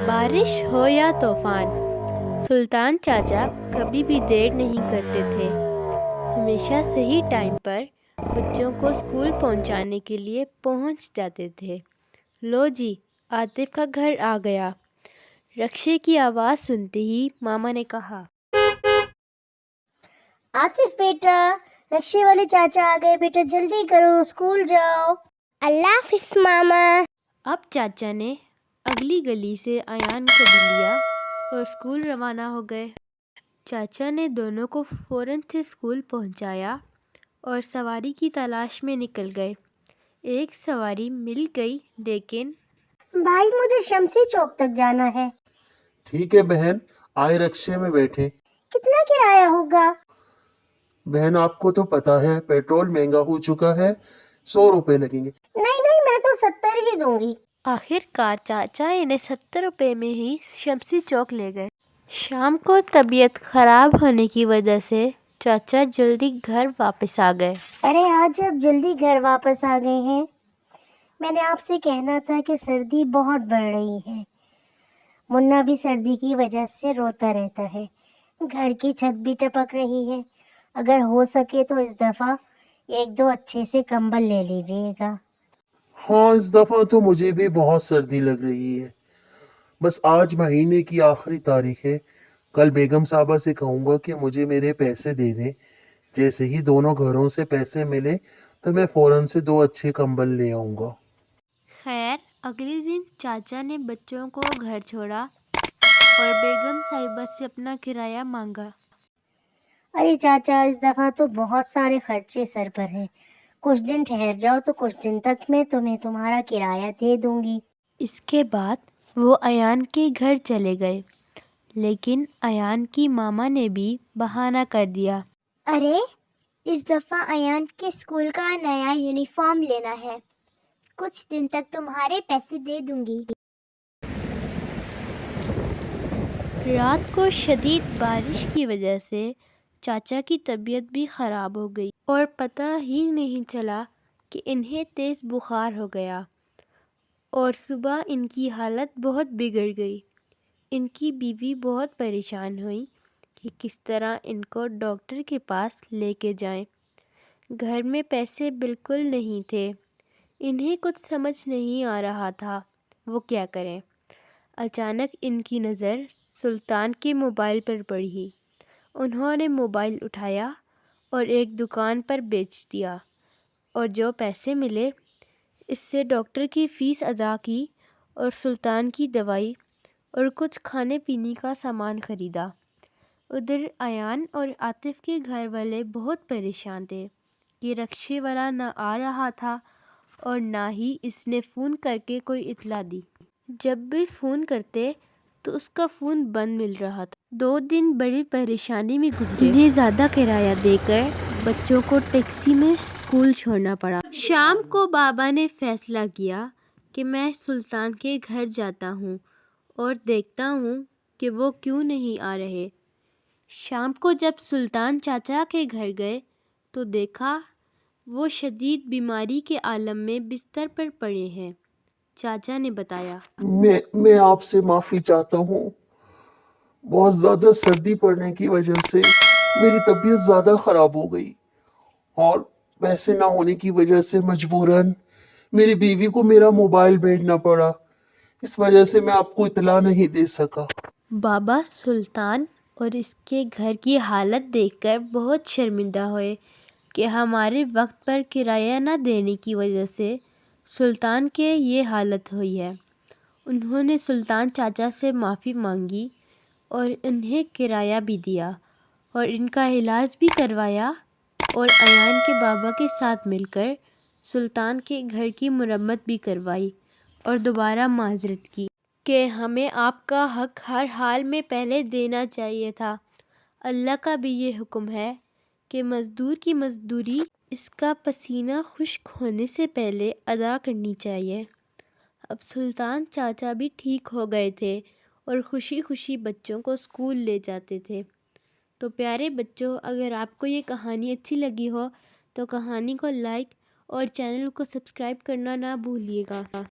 بارش ہو یا طوفان، سلطان چاچا کبھی بھی دیر نہیں کرتے تھے۔ ہمیشہ صحیح ٹائم پر بچوں کو اسکول پہنچانے کے لیے پہنچ جاتے تھے۔ لو جی، عاطف کا گھر آ گیا۔ رکشے کی آواز سنتے ہی ماما نے کہا، عاطف بیٹا، رکشے والے چاچا آ گئے، بیٹا جلدی کرو، اسکول جاؤ۔ اللہ حافظ ماما۔ اب چاچا نے اگلی گلی سے ایان کو بھی لیا اور اسکول روانہ ہو گئے۔ چاچا نے دونوں کو فوراً سے اسکول پہنچایا اور سواری کی تلاش میں نکل گئے۔ ایک سواری مل گئی لیکن بھائی مجھے شمسی چوک تک جانا ہے۔ ٹھیک ہے بہن، آئے رکشے میں بیٹھے۔ کتنا کرایہ ہوگا؟ بہن آپ کو تو پتا ہے پیٹرول مہنگا ہو چکا ہے، 100 روپے لگیں گے۔ نہیں، میں تو 70 ہی دوں گی۔ آخر کار چاچا انہیں 70 روپے میں ہی شمسی چوک لے گئے۔ شام کو طبیعت خراب ہونے کی وجہ سے چاچا جلدی گھر واپس آ گئے۔ ارے آج آپ جلدی گھر واپس آ گئے ہیں؟ میں نے آپ سے کہنا تھا کہ سردی بہت بڑھ رہی ہے۔ منا بھی سردی کی وجہ سے روتا رہتا ہے۔ گھر کی چھت بھی ٹپک رہی ہے۔ اگر ہو سکے تو اس دفعہ 1-2 اچھے سے کمبل لے لیجیے گا۔ ہاں اس دفعہ تو مجھے بھی بہت سردی لگ رہی ہے۔ بس آج مہینے کی آخری تاریخ ہے، کل بیگم صاحبہ سے کہوں گا کہ مجھے میرے پیسے دے دیں۔ جیسے ہی دونوں گھروں سے پیسے ملے تو میں فوراً سے 2 اچھے کمبل لے آؤں گا۔ خیر اگلے دن چاچا نے بچوں کو گھر چھوڑا اور بیگم صاحبہ سے اپنا کرایہ مانگا۔ ارے چاچا اس دفعہ تو بہت سارے خرچے سر پر ہیں، کچھ دن ٹھہر جاؤ تو کچھ دن تک میں تمہیں تمہارا کرایہ دے دوں گی۔ اس کے بعد وہ ایان کے گھر چلے گئے، لیکن ایان کی ماما نے بھی بہانہ کر دیا۔ ارے اس دفعہ ایان کے اسکول کا نیا یونیفارم لینا ہے، کچھ دن تک تمہارے پیسے دے دوں گی۔ رات کو شدید بارش کی وجہ سے چاچا کی طبیعت بھی خراب ہو گئی اور پتہ ہی نہیں چلا کہ انہیں تیز بخار ہو گیا اور صبح ان کی حالت بہت بگڑ گئی۔ ان کی بیوی بہت پریشان ہوئی کہ کس طرح ان کو ڈاکٹر کے پاس لے کے جائیں۔ گھر میں پیسے بالکل نہیں تھے، انہیں کچھ سمجھ نہیں آ رہا تھا وہ کیا کریں۔ اچانک ان کی نظر سلطان کے موبائل پر پڑی۔ انہوں نے موبائل اٹھایا اور ایک دکان پر بیچ دیا اور جو پیسے ملے اس سے ڈاکٹر کی فیس ادا کی اور سلطان کی دوائی اور کچھ کھانے پینے کا سامان خریدا۔ ادھر ایان اور عاطف کے گھر والے بہت پریشان تھے کہ رکشے والا نہ آ رہا تھا اور نہ ہی اس نے فون کر کے کوئی اطلاع دی۔ جب بھی فون کرتے تو اس کا فون بند مل رہا تھا۔ 2 دن بڑی پریشانی میں گزرے۔ انہیں زیادہ کرایہ دے کر بچوں کو ٹیکسی میں اسکول چھوڑنا پڑا۔ شام کو بابا نے فیصلہ کیا کہ میں سلطان کے گھر جاتا ہوں اور دیکھتا ہوں کہ وہ کیوں نہیں آ رہے۔ شام کو جب سلطان چاچا کے گھر گئے تو دیکھا وہ شدید بیماری کے عالم میں بستر پر پڑے ہیں۔ چاچا نے بتایا، میں آپ سے معافی چاہتا ہوں، بہت زیادہ سردی پڑنے کی وجہ سے میری طبیعت زیادہ خراب ہو گئی اور پیسے نہ ہونے کی وجہ سے مجبوراً میری بیوی کو میرا موبائل بھیجنا پڑا، اس وجہ سے میں آپ کو اطلاع نہیں دے سکا۔ بابا سلطان اور اس کے گھر کی حالت دیکھ کر بہت شرمندہ ہوئے کہ ہمارے وقت پر کرایہ نہ دینے کی وجہ سے سلطان کے یہ حالت ہوئی ہے۔ انہوں نے سلطان چاچا سے معافی مانگی اور انہیں کرایہ بھی دیا اور ان کا علاج بھی کروایا اور ایان کے بابا کے ساتھ مل کر سلطان کے گھر کی مرمت بھی کروائی اور دوبارہ معذرت کی کہ ہمیں آپ کا حق ہر حال میں پہلے دینا چاہیے تھا۔ اللہ کا بھی یہ حکم ہے کہ مزدور کی مزدوری اس کا پسینہ خشک ہونے سے پہلے ادا کرنی چاہیے۔ اب سلطان چاچا بھی ٹھیک ہو گئے تھے اور خوشی خوشی بچوں کو اسکول لے جاتے تھے۔ تو پیارے بچوں، اگر آپ کو یہ کہانی اچھی لگی ہو تو کہانی کو لائک اور چینل کو سبسکرائب کرنا نہ بھولیے گا۔